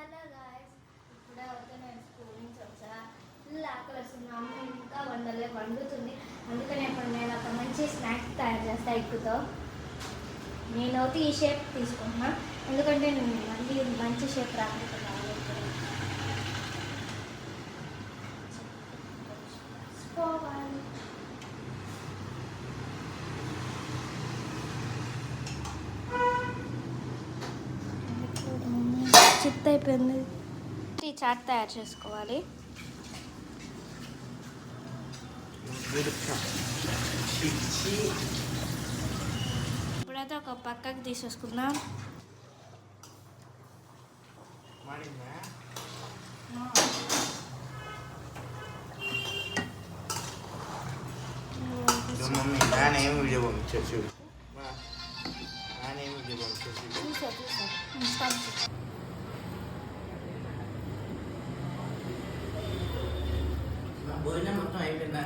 Hello guys, ఇప్పుడే అయితే నేను స్కూల్ నుంచి వచ్చా. ఫుల్ ఆకలి వస్తుంది. అమ్మ ఇంకా వండుతుంది. అందుకని ఇప్పుడు నేను ఒక మంచి స్నాక్స్ తయారు చేస్తా ఎక్కుతో. నేనైతే ఈ షేప్ తీసుకుంటున్నా, ఎందుకంటే నేను మళ్ళీ మంచి షేప్ రాకపోతే పోవాలి. చిత్త అయిపోయింది. ఈ చాట్ తయారు చేసుకోవాలి. ఇప్పుడైతే ఒక పక్కకి తీసేసుకుందాం. వీడియో పంపించచ్చు భోజనం మొత్తం అయిపోయిందా?